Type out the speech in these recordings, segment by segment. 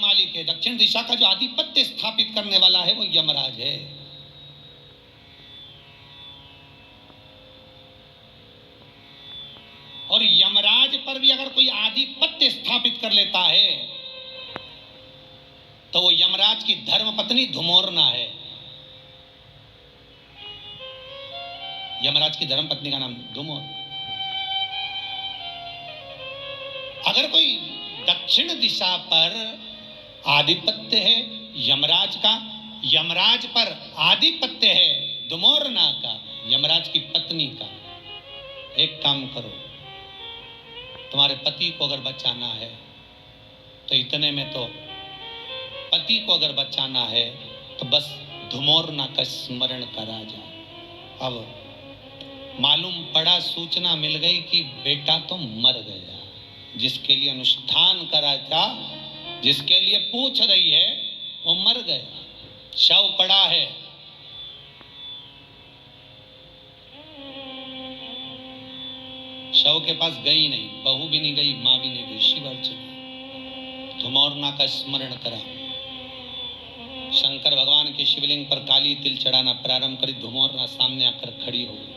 मालिक है, दक्षिण दिशा का जो आधिपत्य स्थापित करने वाला है वो यमराज है। और यमराज पर भी अगर कोई आधिपत्य स्थापित कर लेता है तो वो यमराज की धर्मपत्नी धुमोरना है। यमराज की धर्मपत्नी का नाम धुमोर। अगर कोई दक्षिण दिशा पर आधिपत्य है यमराज का, यमराज पर आधिपत्य है धुमोरना का, यमराज की पत्नी का, एक काम करो, तुम्हारे पति को अगर बचाना है तो इतने में तो पति को अगर बचाना है तो बस धुमोरना का स्मरण करा जाए। अब मालूम पड़ा, सूचना मिल गई कि बेटा तो मर गया, जिसके लिए अनुष्ठान करा था, जिसके लिए पूछ रही है वो मर गया, शव पड़ा है। शव के पास गई नहीं, बहू भी नहीं गई, मां भी नहीं गई, शिव अर्चना धुमोरना का स्मरण करा। शंकर भगवान के शिवलिंग पर काली तिल चढ़ाना प्रारंभ करी। धुमोरना सामने आकर खड़ी हो गई।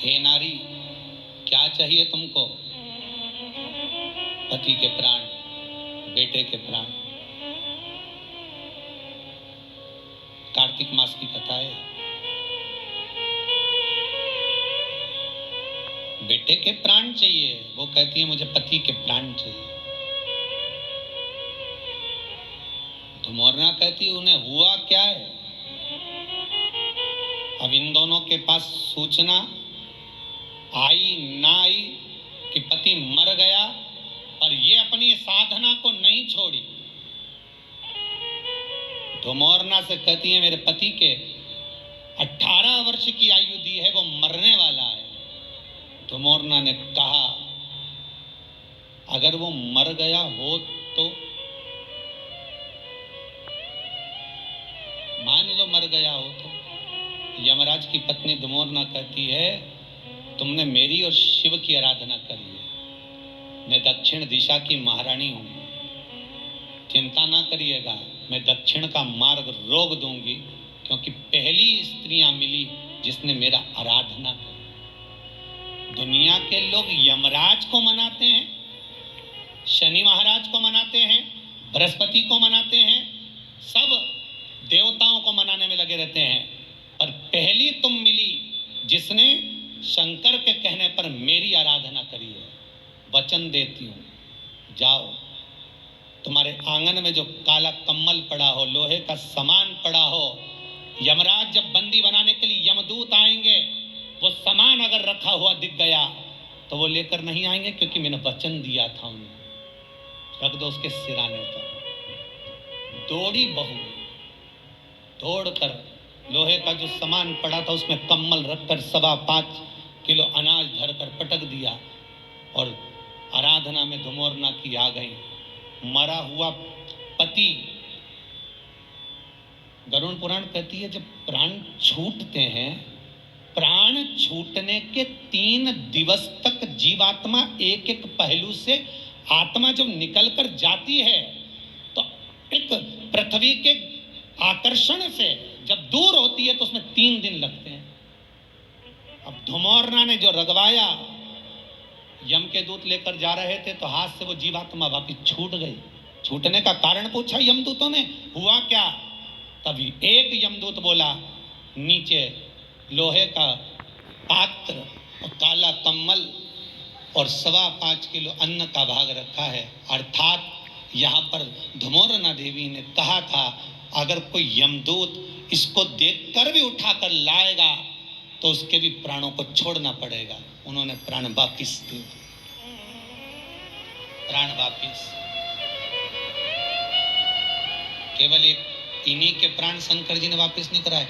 हे नारी, क्या चाहिए तुमको? पति के प्राण, बेटे के प्राण। कार्तिक मास की कथा है। बेटे के प्राण चाहिए, वो कहती है मुझे पति के प्राण चाहिए। धुमोरना कहती है उन्हें हुआ क्या है? अब इन दोनों के पास सूचना आई ना आई कि पति मर गया, और ये अपनी साधना को नहीं छोड़ी। धुमोरना से कहती है मेरे पति के 18 वर्ष की आयु दी है, वो मरने वाला है। धुमोरना ने कहा अगर वो मर गया हो तो मान लो मर गया हो तो। यमराज की पत्नी धुमोरना कहती है तुमने मेरी और शिव की आराधना करी है, मैं दक्षिण दिशा की महारानी हूं, चिंता ना करिएगा, मैं दक्षिण का मार्ग रोक दूंगी, क्योंकि पहली स्त्रियां मिली जिसने मेरा आराधना करी। दुनिया के लोग यमराज को मनाते हैं, शनि महाराज को मनाते हैं, बृहस्पति को मनाते हैं, सब देवताओं को मनाने में लगे रहते हैं, पर पहली तुम मिली जिसने शंकर के कहने पर मेरी आराधना करी है। वचन देती हूँ, जाओ, तुम्हारे आंगन में जो काला कम्मल पड़ा हो, लोहे का सामान पड़ा हो, यमराज जब बंदी बनाने के लिए यमदूत आएंगे, वो सामान अगर रखा हुआ दिख गया तो वो लेकर नहीं आएंगे, क्योंकि मैंने वचन दिया था उन्हें। रख दो उसके सिराने पर। दौड़ी बहू, दौड़कर लोहे का जो सामान पड़ा था उसमें कम्मल रखकर 5.25 किलो अनाज धरकर पटक दिया, और आराधना में धुमोरना की आ गई। मरा हुआ पति, गरुड़ पुराण कहती है जब प्राण छूटते हैं, प्राण छूटने के 3 दिवस तक जीवात्मा एक एक पहलू से आत्मा जब निकलकर जाती है तो एक पृथ्वी के आकर्षण से जब दूर होती है तो उसमें 3 दिन लगते हैं। अब धुमोरना ने जो रगवाया, यम के दूत लेकर जा रहे थे तो हाथ से वो जीवात्मा वापिस छूट गई। छूटने का कारण पूछा यमदूतों ने, हुआ क्या? तभी एक यमदूत बोला, नीचे लोहे का पात्र और काला कम्मल और 5.25 किलो अन्न का भाग रखा है। अर्थात यहाँ पर धुमोरना देवी ने कहा था अगर कोई यमदूत इसको देखकर भी उठाकर लाएगा तो उसके भी प्राणों को छोड़ना पड़ेगा। उन्होंने प्राण वापिस दिए, प्राण वापिस। केवल एक इन्हीं के प्राण शंकर जी ने वापिस नहीं कराए।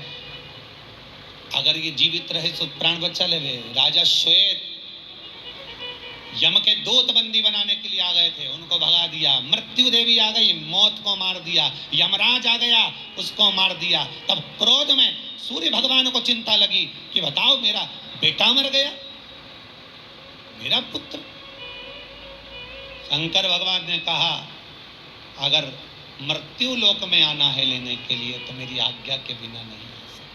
अगर ये जीवित रहे तो प्राण बचा ले। राजा श्वेत यम के दूत बंदी बनाने के लिए आ गए थे, उनको भगा दिया। मृत्यु देवी आ गई, मौत को मार दिया। यमराज आ गया, उसको मार दिया। तब क्रोध में सूर्य भगवान को चिंता लगी कि बताओ मेरा बेटा मर गया, मेरा पुत्र। शंकर भगवान ने कहा अगर मृत्यु लोक में आना है लेने के लिए तो मेरी आज्ञा के बिना नहीं आ सकता।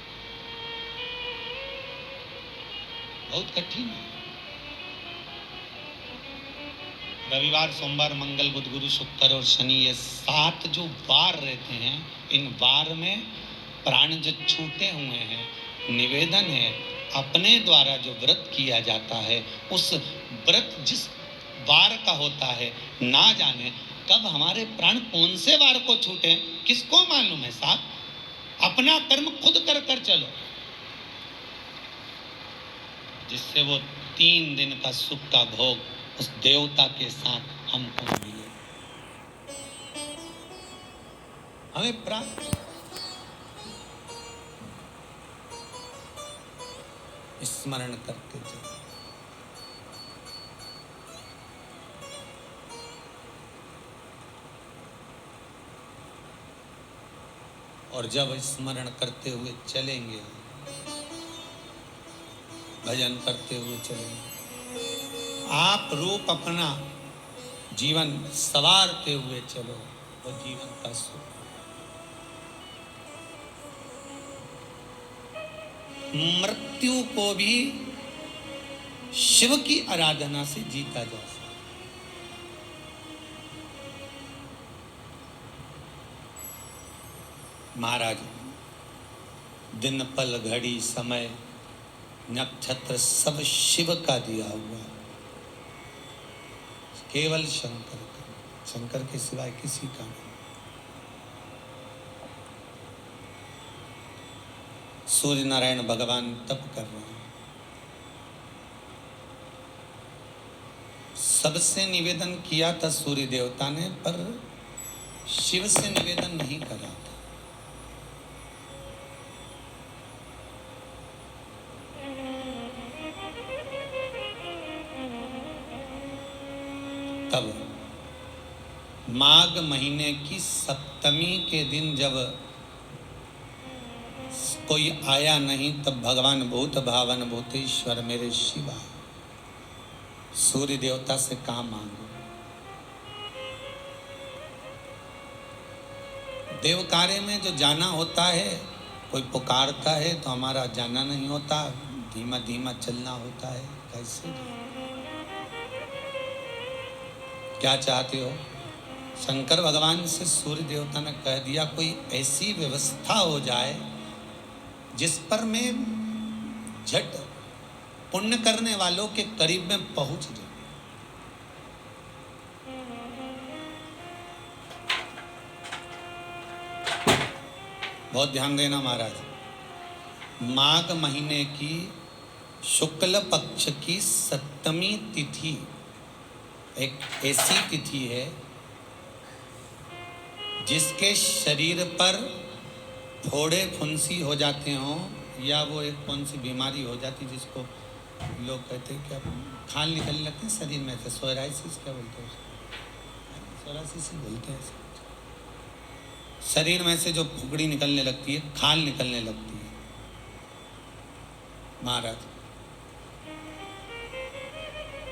बहुत कठिन है। रविवार, सोमवार, मंगल, बुध, गुरु, शुक्र और शनि, ये 7 जो वार रहते हैं, इन वार में प्राण जो छूटे हुए हैं, निवेदन है अपने द्वारा जो व्रत किया जाता है, उस व्रत जिस वार का होता है, ना जाने कब हमारे प्राण कौन से वार को छूटे, किसको मालूम है साहब। अपना कर्म खुद कर कर चलो, जिससे वो 3 दिन का सुख का भोग उस देवता के साथ हमको मिले, हमें प्राप्त। स्मरण करते चलो। और जब स्मरण करते हुए चलेंगे, भजन करते हुए चलेंगे, आप रूप अपना जीवन सवारते हुए चलो, वो जीवन का सुख। मृत्यु को भी शिव की आराधना से जीता जा सकता। महाराज, दिन पल घड़ी समय नक्षत्र सब शिव का दिया हुआ, केवल शंकर का, शंकर के सिवाय किसी का नहीं। सूर्य नारायण भगवान तप कर रहे हैं, सबसे निवेदन किया था सूर्य देवता ने, पर शिव से निवेदन नहीं करा था। तब माघ महीने की सप्तमी के दिन जब कोई आया नहीं, तब भगवान भूत भावन भूतेश्वर मेरे शिवा, सूर्य देवता से कहा मांगो। देव कार्य में जो जाना होता है, कोई पुकारता है तो हमारा जाना नहीं होता, धीमा धीमा चलना होता है। कैसे? क्या चाहते हो? शंकर भगवान से सूर्य देवता ने कह दिया, कोई ऐसी व्यवस्था हो जाए जिस पर मैं झट पुण्य करने वालों के करीब में पहुंच जाऊं। बहुत ध्यान देना महाराज, माघ महीने की शुक्ल पक्ष की सप्तमी तिथि एक ऐसी तिथि है जिसके शरीर पर फोड़े फुंसी हो जाते हों, या वो एक कौन सी बीमारी हो जाती जिसको लोग कहते हैं क्या, खाल निकलने लगती है शरीर में से, सोराइसिस क्या बोलते हैं, सोराइसिस ही बोलते हैं। शरीर में से जो फुकड़ी निकलने लगती है, खाल निकलने लगती है। महाराज,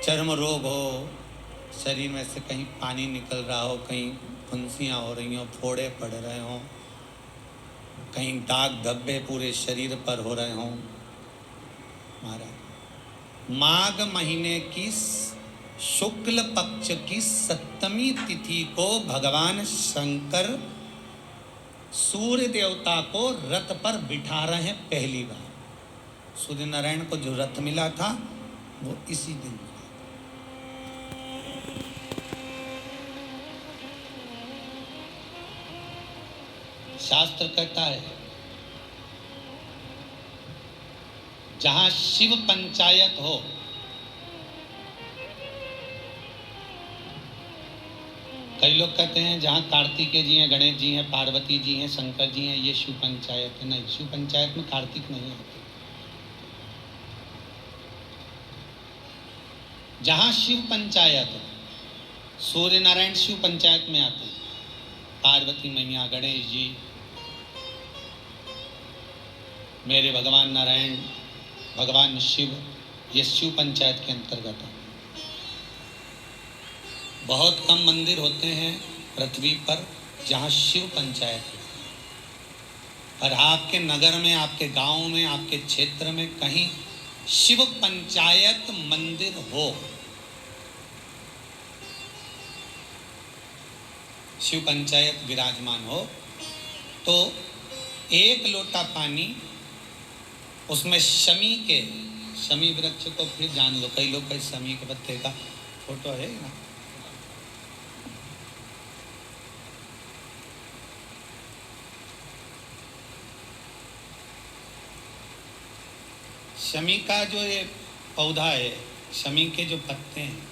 चर्म रोग हो, शरीर में से कहीं पानी निकल रहा हो, कहीं फुंसियाँ हो रही हो, फोड़े पड़ रहे हों, कहीं दाग धब्बे पूरे शरीर पर हो रहे हों, महाराज माघ महीने की शुक्ल पक्ष की सप्तमी तिथि को भगवान शंकर सूर्य देवता को रथ पर बिठा रहे हैं। पहली बार सूर्य नारायण को जो रथ मिला था वो इसी दिन मिला। शास्त्र कहता है जहां शिव पंचायत हो, कई लोग कहते हैं जहां कार्तिकेय जी हैं, गणेश जी हैं, पार्वती जी हैं, शंकर जी हैं, ये शिव पंचायत है। नहीं, शिव पंचायत में कार्तिक नहीं आते। जहां शिव पंचायत हो, सूर्य नारायण शिव पंचायत में आते, पार्वती मैया, गणेश जी, मेरे भगवान नारायण, भगवान शिव, ये शिव पंचायत के अंतर्गत है। बहुत कम मंदिर होते हैं पृथ्वी पर जहाँ शिव पंचायत है, और आपके नगर में, आपके गांव में, आपके क्षेत्र में कहीं शिव पंचायत मंदिर हो, शिव पंचायत विराजमान हो, तो एक लोटा पानी उसमें शमी वृक्ष को फिर जान लो, कई लोग कई शमी के पत्ते का फोटो है ना, शमी का जो ये पौधा है, शमी के जो पत्ते हैं,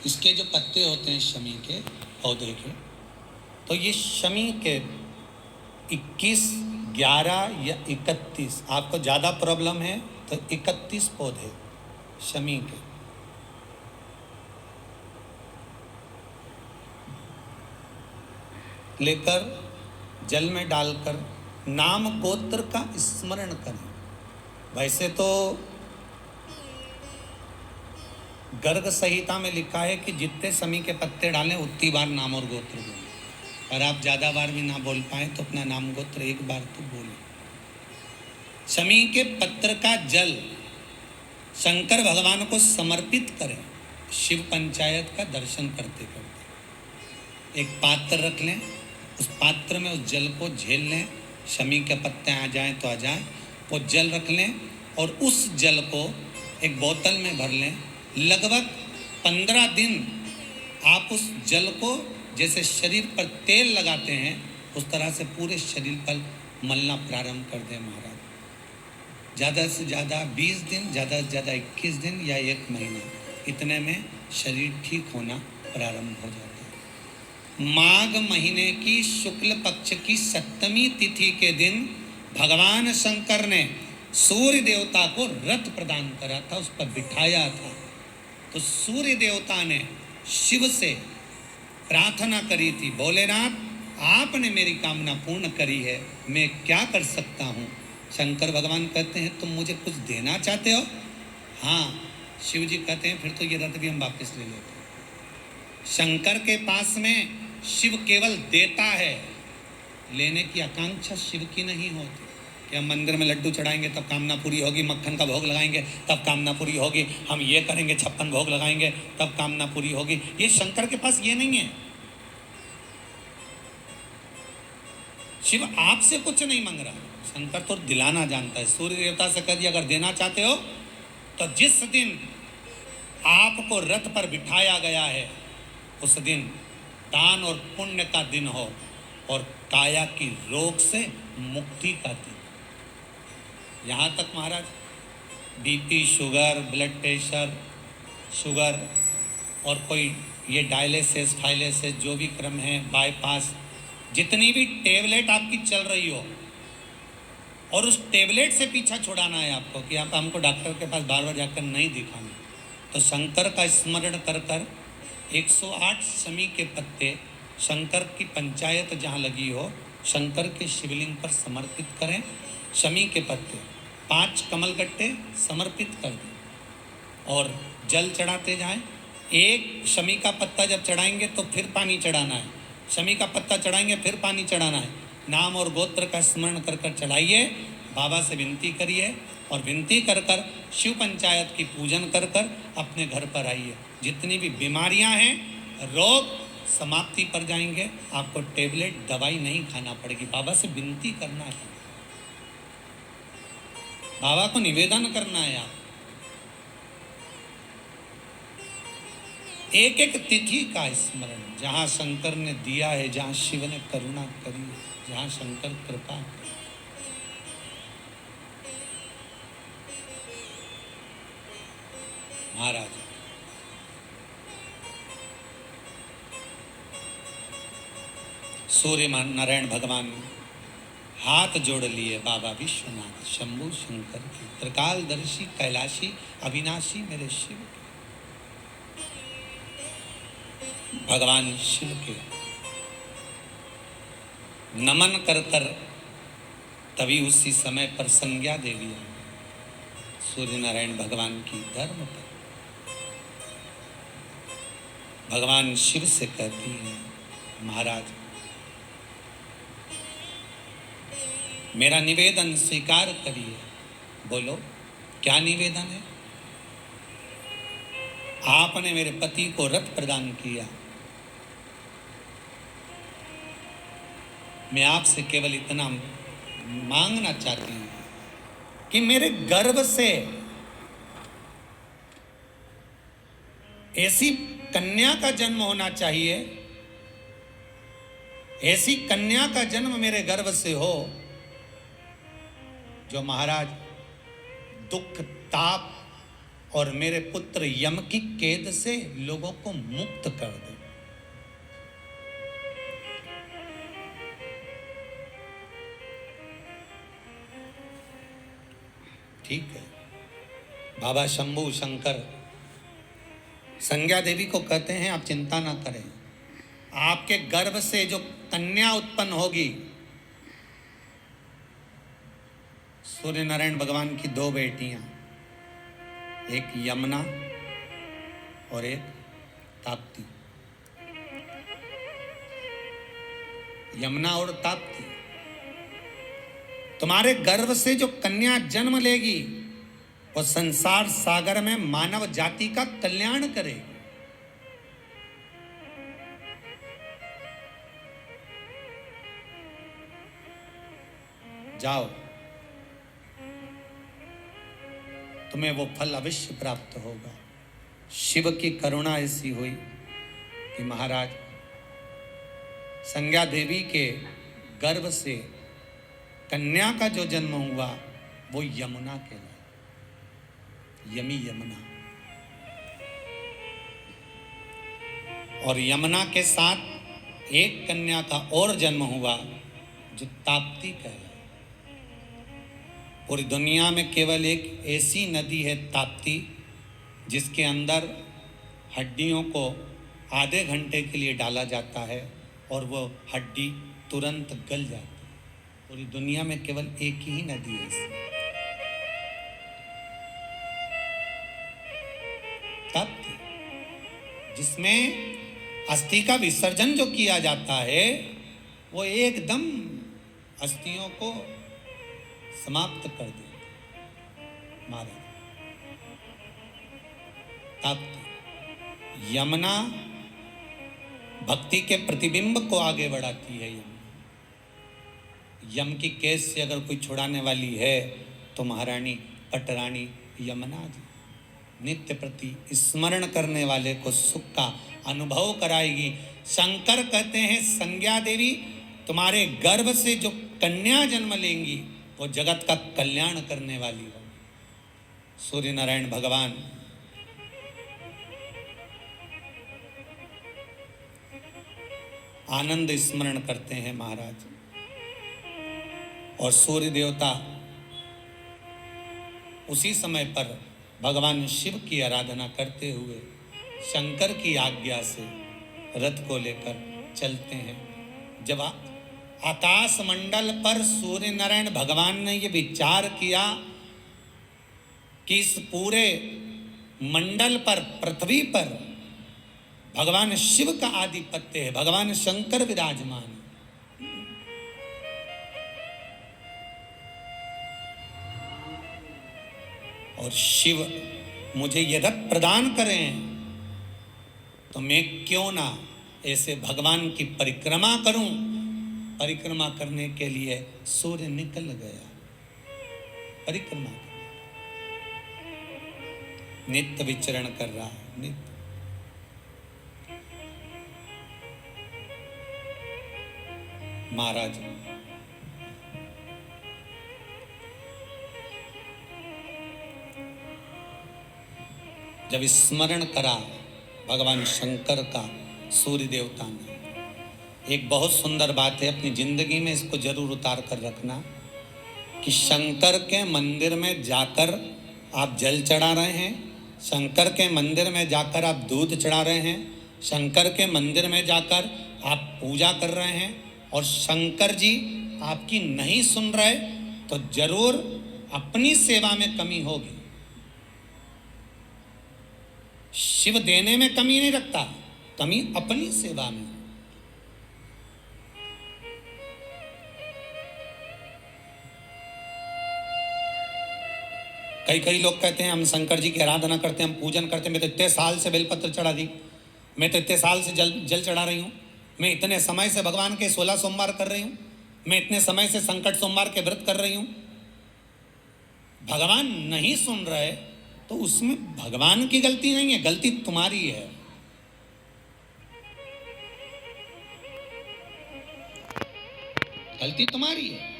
इसके जो पत्ते होते हैं शमी के पौधे के, तो ये शमी के 21, 11 या 31, आपको ज़्यादा प्रॉब्लम है तो 31 पौधे शमी के, लेकर जल में डालकर नाम गोत्र का स्मरण करें। वैसे तो गर्ग संहिता में लिखा है कि जितने शमी के पत्ते डालें उतनी बार नाम और गोत्र बोलें, और आप ज़्यादा बार भी ना बोल पाए तो अपना नाम गोत्र एक बार तो बोलें। शमी के पत्र का जल शंकर भगवान को समर्पित करें, शिव पंचायत का दर्शन करते करते। एक पात्र रख लें, उस पात्र में उस जल को झेल लें, शमी के पत्ते आ जाएं तो आ जाएं, वो जल रख लें और उस जल को एक बोतल में भर लें। लगभग 15 दिन आप उस जल को जैसे शरीर पर तेल लगाते हैं उस तरह से पूरे शरीर पर मलना प्रारंभ कर दें महाराज। ज़्यादा से ज़्यादा 20 दिन, ज़्यादा से ज़्यादा 21 दिन या 1 महीना, इतने में शरीर ठीक होना प्रारंभ हो जाता है। माघ महीने की शुक्ल पक्ष की 7वीं तिथि के दिन भगवान शंकर ने सूर्य देवता को रथ प्रदान करा था, उस पर बिठाया था। तो सूर्य देवता ने शिव से प्रार्थना करी थी, भोलेनाथ आपने मेरी कामना पूर्ण करी है, मैं क्या कर सकता हूँ? शंकर भगवान कहते हैं तुम मुझे कुछ देना चाहते हो? हाँ। शिव जी कहते हैं फिर तो ये रथ भी हम वापस ले लेते हैं। शंकर के पास में शिव केवल देता है, लेने की आकांक्षा शिव की नहीं होती कि हम मंदिर में लड्डू चढ़ाएंगे तब कामना पूरी होगी, मक्खन का भोग लगाएंगे तब कामना पूरी होगी, हम ये करेंगे 56 भोग लगाएंगे तब कामना पूरी होगी। ये शंकर के पास ये नहीं है। शिव आपसे कुछ नहीं मांग रहा, शंकर तो दिलाना जानता है। सूर्य देवता से कह दिया अगर देना चाहते हो तो जिस दिन आपको रथ पर बिठाया गया है उस दिन दान और पुण्य का दिन हो और काया की रोग से मुक्ति का दिन। यहाँ तक महाराज BP, sugar, blood pressure, sugar और कोई ये डायलिसिस, फाइलिसिस जो भी क्रम है, बाईपास, जितनी भी टेबलेट आपकी चल रही हो और उस टेबलेट से पीछा छुड़ाना है आपको कि आप हमको डॉक्टर के पास बार बार जाकर नहीं दिखाना, तो शंकर का स्मरण कर कर 108 शमी के पत्ते शंकर की पंचायत जहाँ लगी हो शंकर के शिवलिंग पर समर्पित करें। शमी के पत्ते 5 कमलगट्टे समर्पित कर दें और जल चढ़ाते जाएं। एक शमी का पत्ता जब चढ़ाएंगे तो फिर पानी चढ़ाना है, शमी का पत्ता चढ़ाएंगे फिर पानी चढ़ाना है। नाम और गोत्र का स्मरण कर कर चढ़ाइए, बाबा से विनती करिए और विनती कर कर शिव पंचायत की पूजन कर कर अपने घर पर आइए। जितनी भी बीमारियां हैं, रोग समाप्ति पर जाएंगे, आपको टेबलेट दवाई नहीं खाना पड़ेगी। बाबा से विनती करना है, बाबा को निवेदन करना है। आप एक एक तिथि का स्मरण, जहाँ शंकर ने दिया है, जहाँ शिव ने करुणा करी है, जहाँ शंकर कृपा करी। महाराज सूर्य नारायण भगवान हाथ जोड़ लिए बाबा विश्वनाथ शंभु शंकर की, त्रिकालदर्शी कैलाशी अविनाशी मेरे शिव के। भगवान शिव के नमन कर कर तभी उसी समय पर संज्ञा देवी आई, सूर्य नारायण भगवान की धर्म पर। भगवान शिव से कहती है, महाराज मेरा निवेदन स्वीकार करिए। बोलो क्या निवेदन है? आपने मेरे पति को रथ प्रदान किया, मैं आपसे केवल इतना मांगना चाहती हूं कि मेरे गर्भ से ऐसी कन्या का जन्म होना चाहिए, ऐसी कन्या का जन्म मेरे गर्भ से हो जो महाराज दुख ताप और मेरे पुत्र यम की कैद से लोगों को मुक्त कर दे। ठीक है। बाबा शंभू शंकर संज्ञा देवी को कहते हैं, आप चिंता ना करें, आपके गर्भ से जो कन्या उत्पन्न होगी, सूर्य नारायण भगवान की दो बेटियां, एक यमुना और एक ताप्ती। यमुना और ताप्ती, तुम्हारे गर्भ से जो कन्या जन्म लेगी वो संसार सागर में मानव जाति का कल्याण करेगी। जाओ, तुम्हें वो फल अवश्य प्राप्त होगा। शिव की करुणा ऐसी हुई कि महाराज संज्ञा देवी के गर्भ से कन्या का जो जन्म हुआ वो यमुना कहलाए, यमी यमुना। और यमुना के साथ एक कन्या का और जन्म हुआ जो ताप्ती कहलाए। पूरी दुनिया में केवल एक ऐसी नदी है ताप्ती, जिसके अंदर हड्डियों को आधे घंटे के लिए डाला जाता है और वो हड्डी तुरंत गल जाती है। पूरी दुनिया में केवल एक ही नदी है ऐसी, ताप्ती, जिसमें अस्थि का विसर्जन जो किया जाता है वो एकदम अस्थियों को समाप्त कर देते महाराज। ताप्ती यमुना भक्ति के प्रतिबिंब को आगे बढ़ाती है। यम की केस से अगर कोई छुड़ाने वाली है तो महारानी पटरानी यमुना जी नित्य प्रति स्मरण करने वाले को सुख का अनुभव कराएगी। शंकर कहते हैं, संज्ञा देवी तुम्हारे गर्भ से जो कन्या जन्म लेंगी वो जगत का कल्याण करने वाली हो। सूर्य नारायण भगवान आनंद स्मरण करते हैं महाराज, और सूर्य देवता उसी समय पर भगवान शिव की आराधना करते हुए शंकर की आज्ञा से रथ को लेकर चलते हैं। जब आकाश मंडल पर सूर्य नारायण भगवान ने ये विचार किया कि इस पूरे मंडल पर, पृथ्वी पर भगवान शिव का आधिपत्य है, भगवान शंकर विराजमान है, और शिव मुझे ये रथ प्रदान करें तो मैं क्यों ना ऐसे भगवान की परिक्रमा करूं। परिक्रमा करने के लिए सूर्य निकल गया, परिक्रमा नित्य विचरण कर रहा है, नित्य। महाराज जब स्मरण करा भगवान शंकर का सूर्य देवता ने, एक बहुत सुंदर बात है, अपनी जिंदगी में इसको जरूर उतार कर रखना कि शंकर के मंदिर में जाकर आप जल चढ़ा रहे हैं, शंकर के मंदिर में जाकर आप दूध चढ़ा रहे हैं, शंकर के मंदिर में जाकर आप पूजा कर रहे हैं, और शंकर जी आपकी नहीं सुन रहे तो जरूर अपनी सेवा में कमी होगी। शिव देने में कमी नहीं रखता, कमी अपनी सेवा में। कई लोग कहते हैं हम शंकर जी की आराधना करते हैं, हम पूजन करते हैं, मैं तो इतने साल से बेलपत्र चढ़ा दी, मैं तो इतने साल से जल चढ़ा रही हूँ, मैं इतने समय से भगवान के 16 सोमवार कर रही हूँ, मैं इतने समय से संकट सोमवार के व्रत कर रही हूँ। भगवान नहीं सुन रहे तो उसमें भगवान की गलती नहीं है, गलती तुम्हारी है। गलती तुम्हारी है।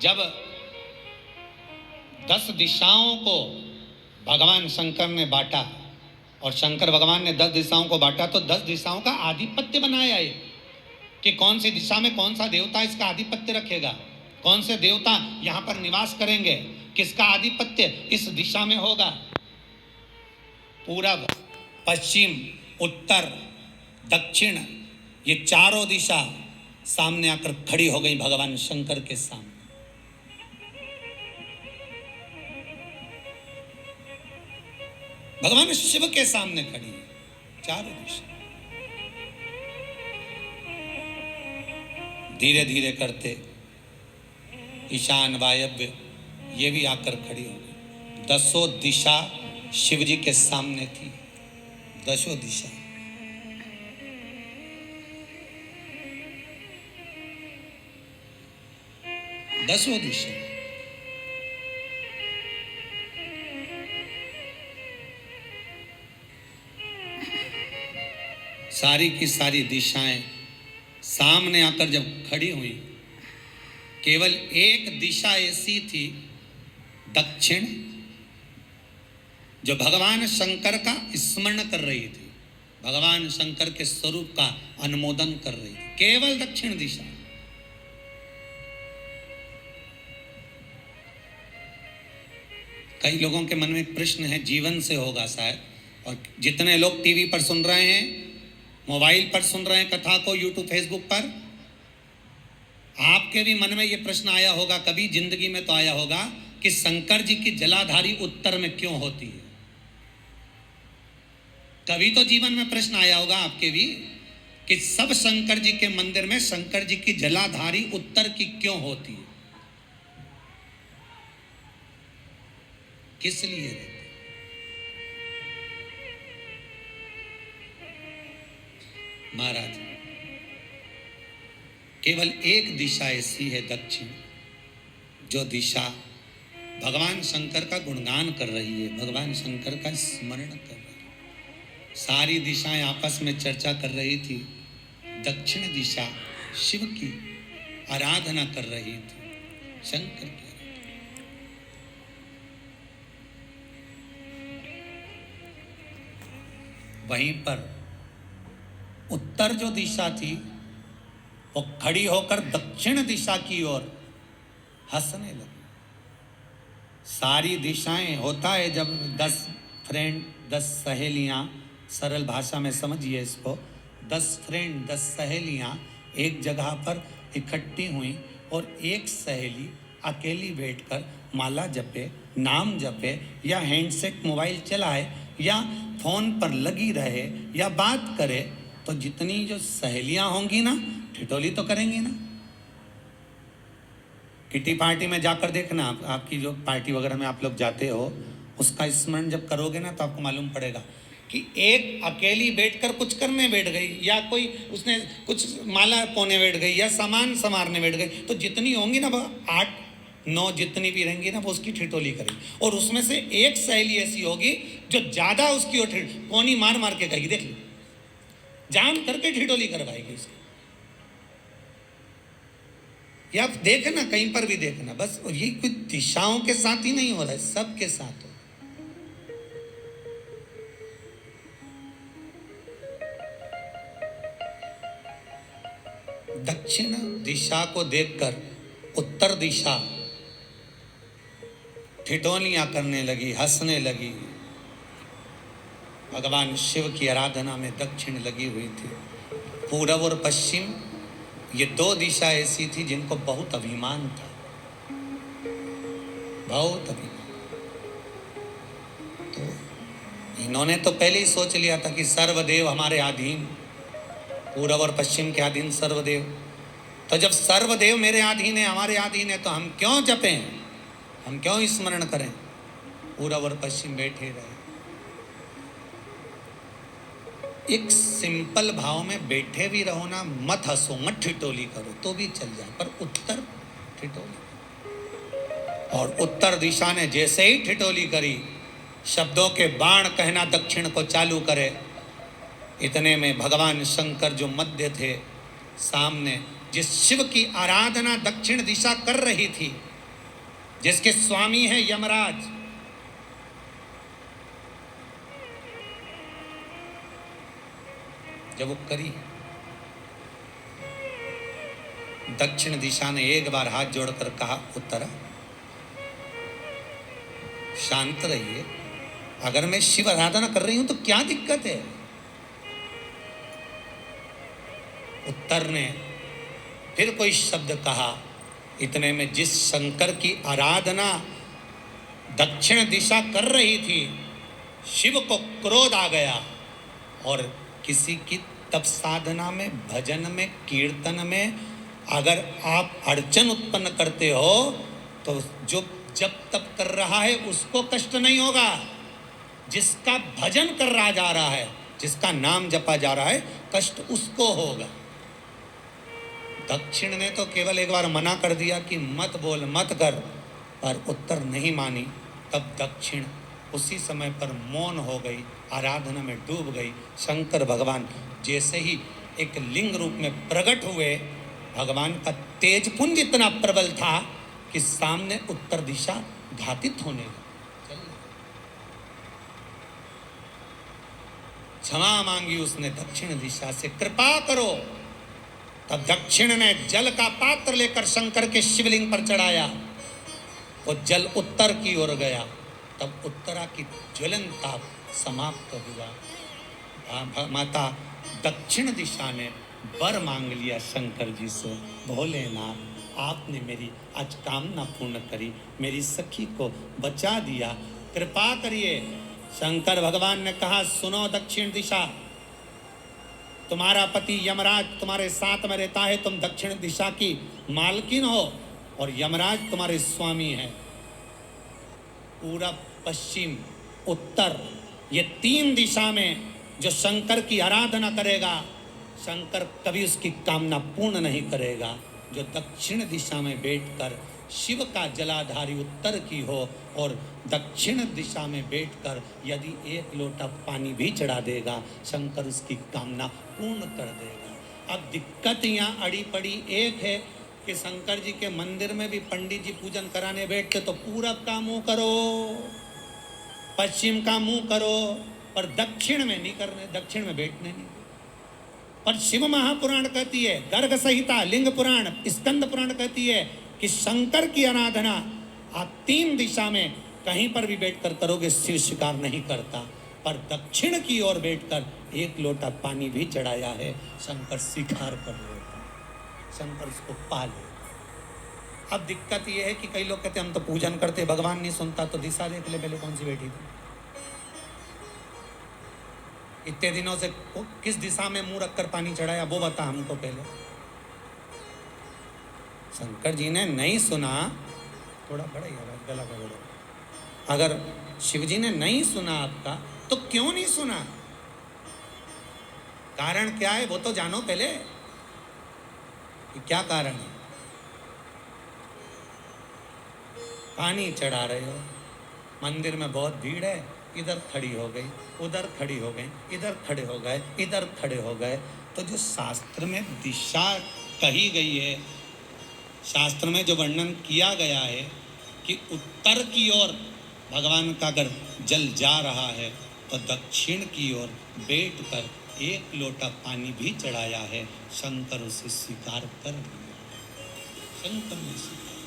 जब 10 दिशाओं को भगवान शंकर ने बांटा और शंकर भगवान ने 10 दिशाओं को बांटा तो 10 दिशाओं का आधिपत्य बनाया है कि कौन सी दिशा में कौन सा देवता इसका आधिपत्य रखेगा, कौन से देवता यहां पर निवास करेंगे, किसका आधिपत्य इस दिशा में होगा। पूरब, पश्चिम, उत्तर, दक्षिण, ये चारों दिशा सामने आकर खड़ी हो गई भगवान शंकर के सामने। भगवान शिव के सामने खड़ी है चारों दिशा। धीरे धीरे करते ईशान, वायव्य ये भी आकर खड़ी हो गई। 10 दिशा शिव जी के सामने थी, 10 दिशा। दसों दिशा सारी की सारी दिशाएं सामने आकर जब खड़ी हुई, केवल एक दिशा ऐसी थी दक्षिण, जो भगवान शंकर का स्मरण कर रही थी, भगवान शंकर के स्वरूप का अनुमोदन कर रही थी, केवल दक्षिण दिशा। कई लोगों के मन में एक प्रश्न है, जीवन से होगा शायद, और जितने लोग टीवी पर सुन रहे हैं, मोबाइल पर सुन रहे हैं कथा को, यूट्यूब, फेसबुक पर, आपके भी मन में ये प्रश्न आया होगा, कभी जिंदगी में तो आया होगा कि शंकर जी की जलाधारी उत्तर में क्यों होती है। कभी तो जीवन में प्रश्न आया होगा आपके भी कि सब शंकर जी के मंदिर में शंकर जी की जलाधारी उत्तर की क्यों होती है, किस लिए रहती? महाराज, केवल एक दिशा ऐसी है दक्षिण, जो दिशा भगवान शंकर का गुणगान कर रही है, भगवान शंकर का स्मरण कर रही है। सारी दिशाएं आपस में चर्चा कर रही थी, दक्षिण दिशा शिव की आराधना कर रही थी, शंकर की। वहीं पर उत्तर जो दिशा थी वो खड़ी होकर दक्षिण दिशा की ओर हंसने लगी। सारी दिशाएं, होता है जब 10 फ्रेंड, 10 सहेलियां, सरल भाषा में समझिए इसको, 10 फ्रेंड, 10 सहेलियां एक जगह पर इकट्ठी हुई और एक सहेली अकेली बैठकर माला जपे, नाम जपे, या हैंडसेट मोबाइल चलाए, या फोन पर लगी रहे, या बात करे, तो जितनी जो सहेलियां होंगी ना, ठिठोली तो करेंगी ना। किटी पार्टी में जाकर देखना, आपकी जो पार्टी वगैरह में आप लोग जाते हो, उसका स्मरण जब करोगे ना तो आपको मालूम पड़ेगा कि एक अकेली बैठकर कुछ करने बैठ गई, या कोई उसने कुछ माला पोने बैठ गई, या सामान संवारने बैठ गई, तो जितनी होंगी ना, 8-9 जितनी भी रहेंगी ना, वो उसकी ठिठोली करेगी। और उसमें से एक सहेली ऐसी होगी जो ज्यादा उसकी ओर कोनी मार मार के कहेगी, देख लो, जान करके ठिठोली करवाएगी उसकी। या आप देखना, कहीं पर भी देखना, बस ये कोई दिशाओं के साथ ही नहीं हो रहा है, सबके साथ हो। दक्षिण दिशा को देखकर उत्तर दिशा ठिठोलियां करने लगी, हंसने लगी। भगवान शिव की आराधना में दक्षिण लगी हुई थी। पूरब और पश्चिम ये दो दिशा ऐसी थी जिनको बहुत अभिमान था, बहुत अभिमान। तो इन्होंने तो पहले ही सोच लिया था कि सर्वदेव हमारे अधीन, पूर्व और पश्चिम के अधीन सर्वदेव। तो जब सर्वदेव मेरे अधीन है, हमारे अधीन है, तो हम क्यों जपें, हम क्यों स्मरण करें? पूर्व और पश्चिम बैठे रहे। एक सिंपल भाव में बैठे भी रहो ना, मत हंसो, मत ठिठोली करो तो भी चल जाए, पर उत्तर ठिठोली। और उत्तर दिशा ने जैसे ही ठिठोली करी, शब्दों के बाण कहना दक्षिण को चालू करे। इतने में भगवान शंकर जो मध्य थे, सामने जिस शिव की आराधना दक्षिण दिशा कर रही थी, जिसके स्वामी है यमराज, जब वो करी, दक्षिण दिशा ने एक बार हाथ जोड़कर कहा, उत्तरा शांत रहिए, अगर मैं शिव आराधना कर रही हूं तो क्या दिक्कत है? उत्तर ने फिर कोई शब्द कहा। इतने में जिस शंकर की आराधना दक्षिण दिशा कर रही थी, शिव को क्रोध आ गया और किसी की तप साधना में, भजन में, कीर्तन में अगर आप अड़चन उत्पन्न करते हो तो जो जब तप कर रहा है उसको कष्ट नहीं होगा, जिसका भजन कर रहा जा रहा है, जिसका नाम जपा जा रहा है, कष्ट उसको होगा। दक्षिण ने तो केवल एक बार मना कर दिया कि मत बोल, मत कर, पर उत्तर नहीं मानी। तब दक्षिण उसी समय पर मौन हो गई, आराधना में डूब गई। शंकर भगवान जैसे ही एक लिंग रूप में प्रकट हुए, भगवान का तेजपुंज इतना प्रबल था कि सामने उत्तर दिशा घातित होने लगी। क्षमा मांगी उसने दक्षिण दिशा से, कृपा करो। तब दक्षिण ने जल का पात्र लेकर शंकर के शिवलिंग पर चढ़ाया, वो जल उत्तर की ओर गया। तब उत्तरा की ज्वलन ताप समाप्त हुआ। माता दक्षिण दिशा ने वर मांग लिया शंकर जी से, भोलेनाथ आपने मेरी आज कामना पूर्ण करी, मेरी सखी को बचा दिया, कृपा करिए। शंकर भगवान ने कहा, सुनो दक्षिण दिशा, तुम्हारा पति यमराज तुम्हारे साथ में रहता है, तुम दक्षिण दिशा की मालकिन हो और यमराज तुम्हारे स्वामी है। पूरब, पश्चिम, उत्तर, ये तीन दिशा में जो शंकर की आराधना करेगा, शंकर कभी उसकी कामना पूर्ण नहीं करेगा। जो दक्षिण दिशा में बैठकर शिव का जलाधारी उत्तर की हो और दक्षिण दिशा में बैठकर यदि एक लोटा पानी भी चढ़ा देगा, शंकर उसकी कामना पूर्ण कर देगा। अब दिक्कत यहाँ अड़ी पड़ी एक है कि शंकर जी के मंदिर में भी पंडित जी पूजन कराने बैठते तो पूरब का मुंह करो, पश्चिम का मुंह करो, पर दक्षिण में नहीं करने, दक्षिण में बैठने नहीं। पर शिव महापुराण कहती है, गर्ग संहिता, लिंग पुराण, स्कंद पुराण कहती है कि शंकर की आराधना आप तीन दिशा में कहीं पर भी बैठकर करोगे, शिव स्वीकार नहीं करता। पर दक्षिण की ओर बैठकर एक लोटा पानी भी चढ़ाया है, शंकर स्वीकार कर लेता, शंकर उसको पा लेता। अब दिक्कत यह है कि कई लोग कहते हम तो पूजन करते, भगवान नहीं सुनता, तो दिशा देख ले पहले कौन सी बैठी थी। इतने दिनों से किस दिशा में मुंह रखकर पानी चढ़ाया, वो बता हमको पहले। शंकर जी ने नहीं सुना, थोड़ा बड़ा ही गला का बड़ा। अगर शिव जी ने नहीं सुना आपका, तो क्यों नहीं सुना, कारण क्या है वो तो जानो पहले कि क्या कारण है। पानी चढ़ा रहे हो, मंदिर में बहुत भीड़ है, इधर खड़ी हो गई, उधर खड़ी हो गई, इधर खड़े हो गए, इधर खड़े हो गए। तो जो शास्त्र में दिशा कही गई है, शास्त्र में जो वर्णन किया गया है कि उत्तर की ओर भगवान का अगर जल जा रहा है तो दक्षिण की ओर बैठकर एक लोटा पानी भी चढ़ाया है, शंकर उसे स्वीकार कर लिया। शंकर ने स्वीकार,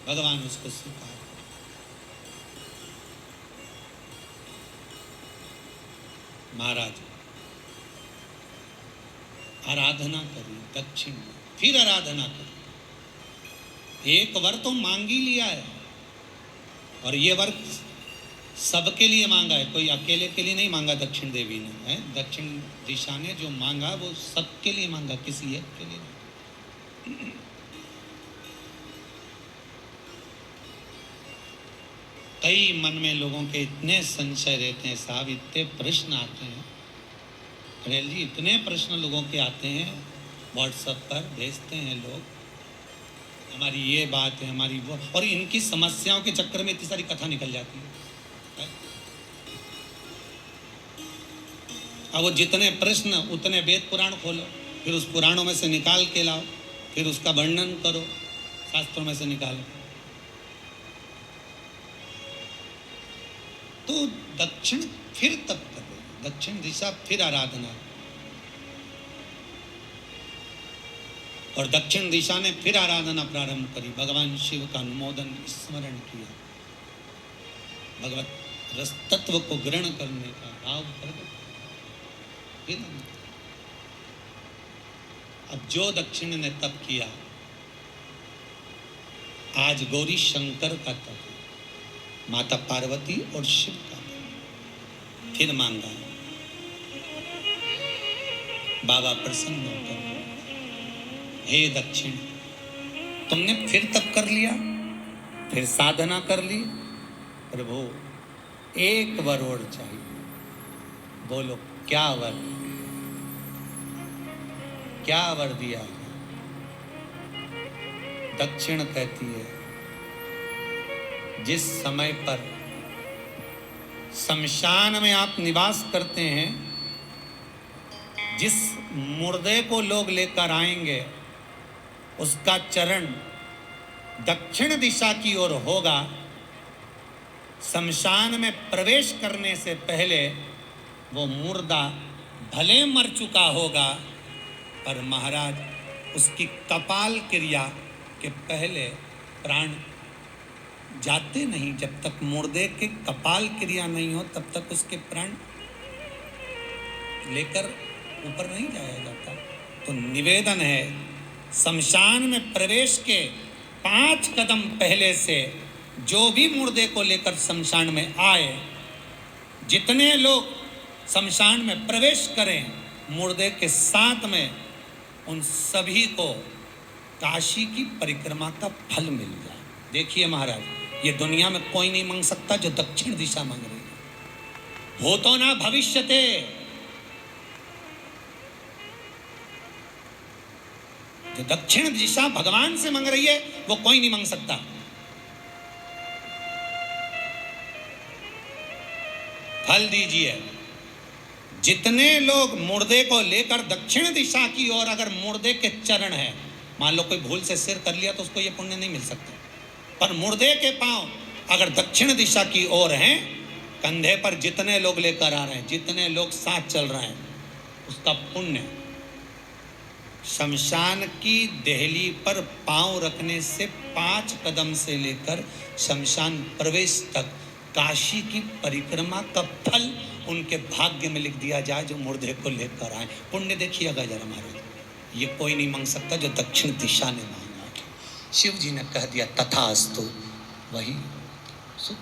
भगवान उसको स्वीकार। महाराज आराधना करी दक्षिण में, फिर आराधना करी। एक वर तो मांग ही लिया है, और ये वर सबके लिए मांगा है, कोई अकेले के लिए नहीं मांगा दक्षिण देवी ने, है दक्षिण दिशा ने जो मांगा वो सबके लिए मांगा, किसी एक के लिए नहीं। कई मन में लोगों के इतने संशय रहते हैं साहब, इतने प्रश्न आते हैं अनिल जी, इतने प्रश्न लोगों के आते हैं, व्हाट्सएप पर भेजते हैं लोग, हमारी ये बात है, हमारी वो, और इनकी समस्याओं के चक्कर में इतनी सारी कथा निकल जाती है। अब वो जितने प्रश्न उतने वेद पुराण खोलो, फिर उस पुराणों में से निकाल के लाओ, फिर उसका वर्णन करो, शास्त्रों में से निकालो। तो दक्षिण फिर तप कर रहे, दक्षिण दिशा फिर आराधना, और दक्षिण दिशा ने फिर आराधना प्रारंभ करी, भगवान शिव का अनुमोदन स्मरण किया, भगवत रस तत्व को ग्रहण करने का भाव प्रकट। अब जो दक्षिण ने तप किया, आज गौरी शंकर का तप, माता पार्वती और शिव का तप फिर मांगा, बाबा प्रसन्न होकर, हे दक्षिण तुमने फिर तप कर लिया, फिर साधना कर ली, प्रभु एक वर और चाहिए, बोलो क्या वर, क्या वर दिया। दक्षिण कहती है जिस समय पर शमशान में आप निवास करते हैं, जिस मुर्दे को लोग लेकर आएंगे उसका चरण दक्षिण दिशा की ओर होगा। शमशान में प्रवेश करने से पहले वो मुर्दा भले मर चुका होगा, पर महाराज उसकी कपाल क्रिया के पहले प्राण जाते नहीं, जब तक मुर्दे के कपाल क्रिया नहीं हो तब तक उसके प्राण लेकर ऊपर नहीं जाया जाता। तो निवेदन है, शमशान में प्रवेश के 5 कदम पहले से जो भी मुर्दे को लेकर शमशान में आए, जितने लोग शमशान में प्रवेश करें मुर्दे के साथ में, उन सभी को काशी की परिक्रमा का फल मिल जाए। देखिए महाराज, ये दुनिया में कोई नहीं मांग सकता जो दक्षिण दिशा मांग रही है। हो तो ना भविष्यते, जो दक्षिण दिशा भगवान से मांग रही है वो कोई नहीं मांग सकता। फल दीजिए। जितने लोग मुर्दे को लेकर दक्षिण दिशा की ओर, अगर मुर्दे के चरण है, मान लो कोई भूल से सिर कर लिया तो उसको ये पुण्य नहीं मिल सकता, पर मुर्दे के पांव अगर दक्षिण दिशा की ओर हैं, कंधे पर जितने लोग लेकर आ रहे हैं, जितने लोग साथ चल रहे हैं, उसका पुण्य शमशान की देहली पर पांव रखने से 5 कदम से लेकर शमशान प्रवेश तक काशी की परिक्रमा का फल उनके भाग्य में लिख दिया जाए, जो मुर्दे को लेकर आए। पुण्य देखिएगा जरा महाराज, ये कोई नहीं मांग सकता जो दक्षिण दिशा ने मांगा। शिव जी ने कह दिया तथास्तु, वही सुख।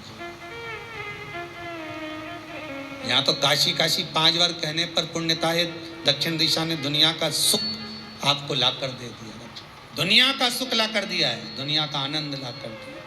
यहाँ तो काशी काशी 5 बार कहने पर पुण्यता है, दक्षिण दिशा ने दुनिया का सुख आपको ला कर दे दिया, दुनिया का सुख ला कर दिया है, दुनिया का आनंद ला कर दिया।